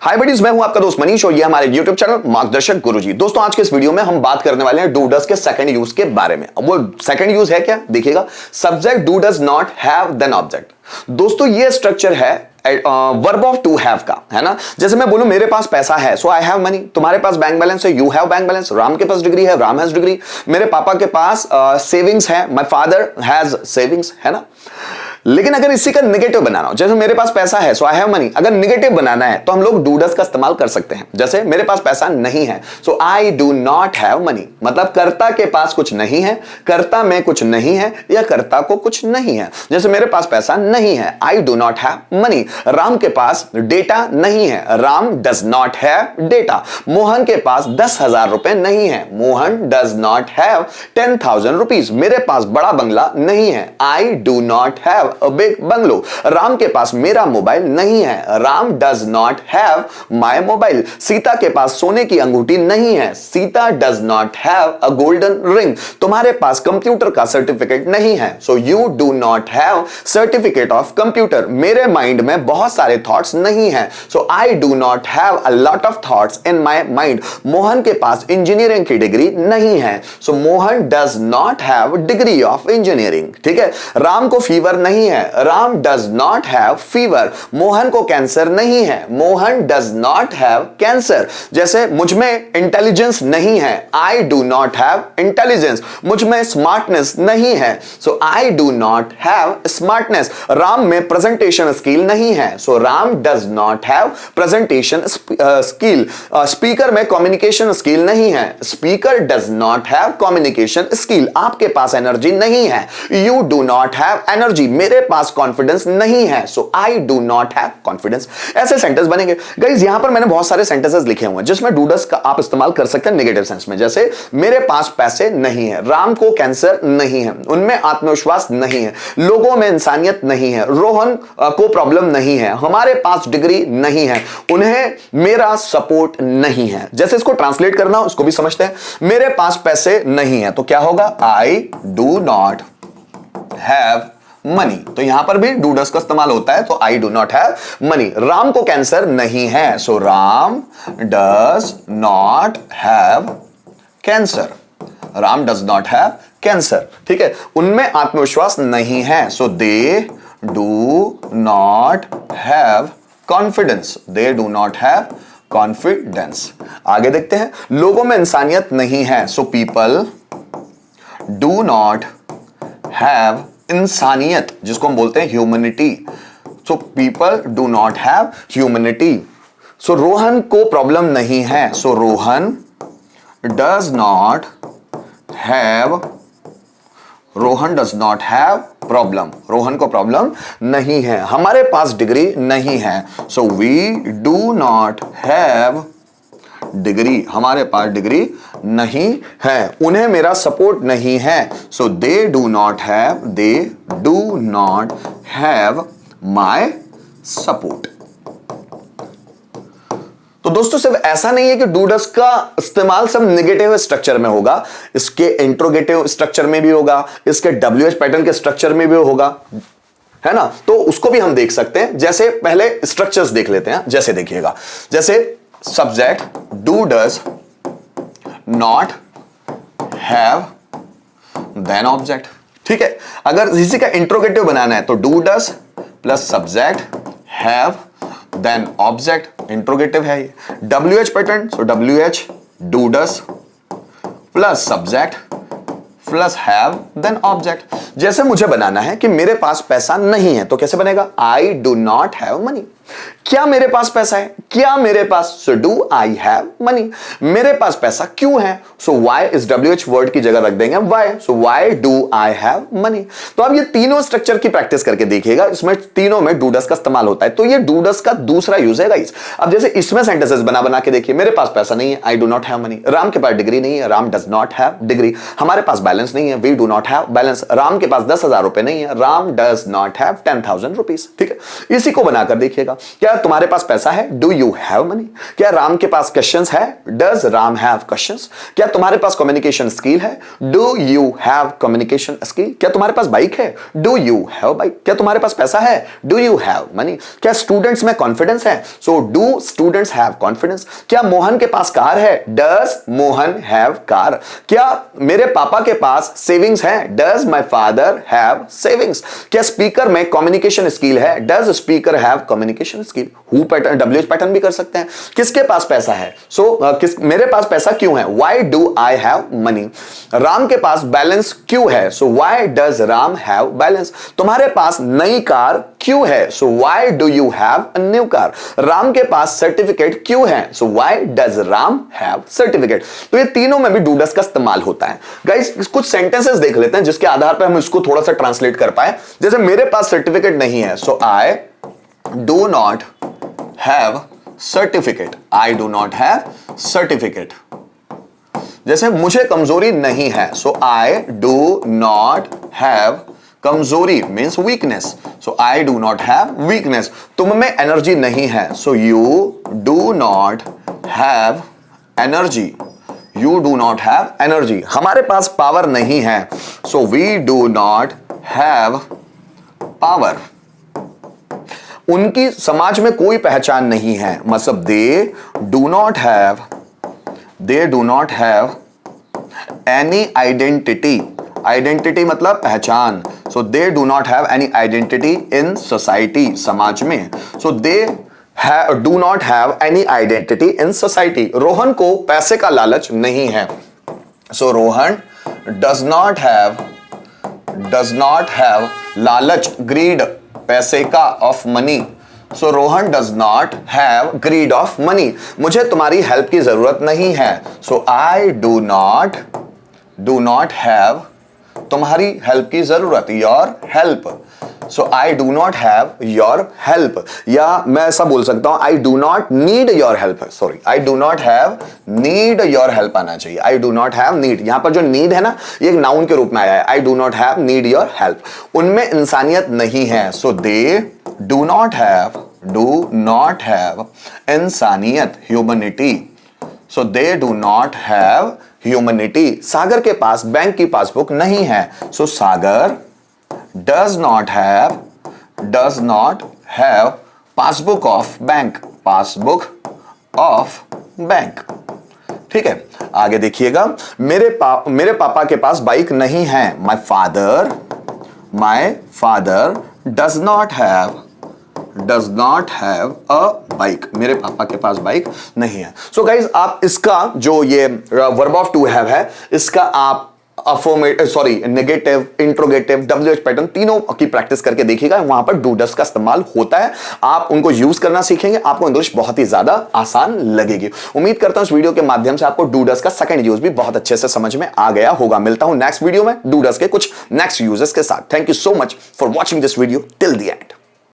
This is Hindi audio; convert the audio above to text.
हाय बडीज, मैं हूं आपका दोस्त मनीष और ये हमारे YouTube चैनल मार्गदर्शक गुरुजी। दोस्तों आज के इस वीडियो में हम बात करने वाले हैं डू डज के सेकंड यूज के बारे में। अब वो सेकंड यूज है क्या, देखिएगा। Subject do does not have then object. दोस्तों ये स्ट्रक्चर है वर्ब ऑफ टू हैव का, है ना। जैसे मैं बोलूं मेरे पास पैसा है, सो आई हैव मनी। तुम्हारे पास बैंक बैलेंस है, you have bank balance. Ram के पास डिग्री है, राम हैज डिग्री। मेरे पापा के पास सेविंग्स है, माय फादर हैज सेविंग्स, है ना। लेकिन अगर इसी का नेगेटिव बनाना हो, जैसे मेरे पास पैसा है सो आई हैव मनी, अगर नेगेटिव बनाना है तो हम लोग डू डज का इस्तेमाल कर सकते हैं। जैसे मेरे पास पैसा नहीं है, so I do not have money, मतलब कर्ता के पास कुछ नहीं है, कर्ता में कुछ नहीं है या कर्ता को कुछ नहीं है। जैसे मेरे पास पैसा नहीं है, I do not have money. Ram के पास डेटा नहीं है, Ram does not have data. Mohan के पास 10,000 रुपए नहीं है, Mohan does not have 10,000 rupees. मेरे पास बड़ा बंगला नहीं है, I do not have a big bungalow। Ram के पास मेरा मोबाइल नहीं है, Ram does not have my mobile। Sita के पास सोने की अंगूठी नहीं है, Sita does not have a golden ring। तुम्हारे पास कंप्यूटर का सर्टिफिकेट नहीं है, so you do not have certificate of computer। मेरे माइंड में बहुत सारे थॉट्स नहीं है, so I do not have a lot of thoughts in my mind। Mohan के पास इंजीनियरिंग की डिग्री नहीं है, so Mohan does not have degree of engineering। ठीक है। राम को फीवर नहीं है, Ram does not have fever. Mohan को कैंसर नहीं है, Mohan does not have cancer. जैसे मुझ में इंटेलिजेंस नहीं है, I do not have intelligence. मुझ में स्मार्टनेस नहीं है, so I do not have smartness. Ram में प्रेजेंटेशन स्किल नहीं है, so Ram does not have presentation skill. Speaker में कम्युनिकेशन स्किल नहीं है, speaker does not have communication skill. आपके पास एनर्जी नहीं है, you do not have energy. मेरे पास कॉन्फिडेंस नहीं है, so I do not have confidence. ऐसे सेंटेंस बनेंगे। गाइस यहां पर मैंने बहुत सारे सेंटेंसेस लिखे हुए हैं जिसमें डू डज का आप इस्तेमाल कर सकते हैं नेगेटिव सेंस में। जैसे मेरे पास पैसे नहीं है, राम को कैंसर नहीं है, उनमें आत्मविश्वास नहीं है, लोगों में इंसानियत नहीं है, रोहन को प्रॉब्लम नहीं है, हमारे पास डिग्री नहीं है, उन्हें मेरा सपोर्ट नहीं है। जैसे इसको ट्रांसलेट करना उसको भी समझते हैं। मेरे पास पैसे नहीं है तो क्या होगा, आई डू नॉट हैव मनी। तो यहां पर भी डू डज का इस्तेमाल होता है, तो I do not have money. Ram को कैंसर नहीं है, so Ram does not have cancer. Ram does not have cancer. ठीक है। उनमें आत्मविश्वास नहीं है, so they do not have confidence. They do not have confidence. आगे देखते हैं। लोगों में इंसानियत नहीं है, so people do not have इंसानियत, जिसको हम बोलते हैं humanity. So people do not have humanity. So Rohan को प्रॉब्लम नहीं है, so Rohan does not have problem. Rohan को प्रॉब्लम नहीं है। हमारे पास डिग्री नहीं है, so we do not have degree. हमारे पास डिग्री नहीं है। उन्हें मेरा सपोर्ट नहीं है, so they do not have my support. तो दोस्तों सिर्फ ऐसा नहीं है कि डू डज का इस्तेमाल सब नेगेटिव स्ट्रक्चर में होगा, इसके इंट्रोगेटिव स्ट्रक्चर में भी होगा, इसके WH पैटर्न के स्ट्रक्चर में भी होगा, है ना। तो उसको भी हम देख सकते हैं। जैसे पहले स्ट्रक्चर्स देख लेते हैं। जैसे देखिएगा, जैसे subject do does not have then object. ठीक है। अगर इसी का इंट्रोगेटिव बनाना है तो do does plus subject have then object. Interrogative है ये। WH pattern, so WH do does plus subject plus have then object. जैसे मुझे बनाना है कि मेरे पास पैसा नहीं है तो कैसे बनेगा, I do not have money. क्या मेरे पास पैसा है, क्या मेरे पास, so do I have money. मेरे पास पैसा क्यों है, सो वाई इस WH वर्ड की जगह रख देंगे why, so why do I have money. तो अब ये तीनों स्ट्रक्चर की प्रैक्टिस करके देखिएगा, इसमें तीनों में डू डज का इस्तेमाल होता है। तो ये डू डज का दूसरा यूज है गाइस। अब जैसे इसमें सेंटेंसेस बना बना के देखिए। मेरे पास पैसा नहीं है, I do not have money. Ram के पास डिग्री नहीं है, Ram does not have degree. हमारे पास बैलेंस नहीं है, we do not have balance. Ram के पास 10,000 रुपए नहीं है, Ram does not have 10,000 rupees. ठीक है। इसी को बनाकर देखिएगा। क्या तुम्हारे पास पैसा है? Do you have money? क्या राम के पास क्वेश्चंस है? Does Ram have questions? क्या तुम्हारे पास कम्युनिकेशन स्किल है? Do you have communication skill? क्या तुम्हारे पास बाइक है? Do you have bike? क्या तुम्हारे पास पैसा है? Do you have money? क्या स्टूडेंट्स में कॉन्फिडेंस है? So do students have confidence? क्या मोहन के पास कार है? Does Mohan have car? क्या मेरे पापा के पास सेविंग्स है? Does my father have savings? क्या स्पीकर में कम्युनिकेशन स्किल है? Does speaker have communication skill? Who pattern, WH pattern भी कर सकते हैं। किसके पास पैसा है? मेरे पास पैसा क्यों है? Why do I have money? Ram के पास बैलेंस क्यों है? So why does Ram have balance? तुम्हारे पास नई कार क्यों है? So why do you have a new car? Ram के पास सर्टिफिकेट क्यों है? So why does Ram have certificate? तो ये तीनों में भी डू डज का इस्तेमाल होता है। गाइस कुछ सेंटेंसेस देख लेते हैं जिसके आधार पर हम इसको थोड़ा सा ट्रांसलेट कर पाए। जैसे मेरे पास सर्टिफिकेट नहीं है, so I do not have certificate. I do not have certificate. जैसे मुझे कमजोरी नहीं है, so I do not have कमजोरी means weakness, so I do not have weakness. तुम में एनर्जी नहीं है, so you do not have energy. You do not have energy. हमारे पास पावर नहीं है, so we do not have power. उनकी समाज में कोई पहचान नहीं है, मतलब दे do not have any identity. Identity मतलब पहचान, so they do not have any identity in society, समाज में। So they do not have any identity in society. Rohan को पैसे का लालच नहीं है, so Rohan does not have लालच, ग्रीड, पैसे का, of money. So Rohan does not have greed of money. मुझे तुम्हारी हेल्प की जरूरत नहीं है, so I do not have तुम्हारी हेल्प की जरूरत, your help. So I do not have your help. या मैं ऐसा बोल सकता हूं, आई do not need your help. Sorry, I do not have need your help आना चाहिए। आई डू नॉट हैव नीड, यहां पर जो नीड है ना, ये एक नाउन के रूप में आया है। I do not have need your help. उनमें इंसानियत नहीं है, so they do not have इंसानियत, humanity. So they do not have humanity. Sagar के पास बैंक की पासबुक नहीं है, so Sagar does not have passbook of bank. ठीक है, आगे देखिएगा। मेरे पापा के पास बाइक नहीं है, my father does not have a bike. मेरे पापा के पास बाइक नहीं है। सो गाइज, आप इसका जो ये वर्ब ऑफ टू हैव है, इसका आप नेगेटिव, इंट्रोगेटिव, डब्ल्यूएच पैटर्न तीनों की प्रैक्टिस करके देखिएगा। वहां पर डू डज का इस्तेमाल होता है। आप उनको यूज करना सीखेंगे, आपको इंग्लिश बहुत ही ज्यादा आसान लगेगी। उम्मीद करता हूं इस वीडियो के माध्यम से आपको डू डज का सेकंड यूज भी बहुत अच्छे से समझ में आ गया होगा। मिलता हूं नेक्स्ट वीडियो में डू डज के कुछ नेक्स्ट यूजेस के साथ। Thank you so much for watching this video till the end.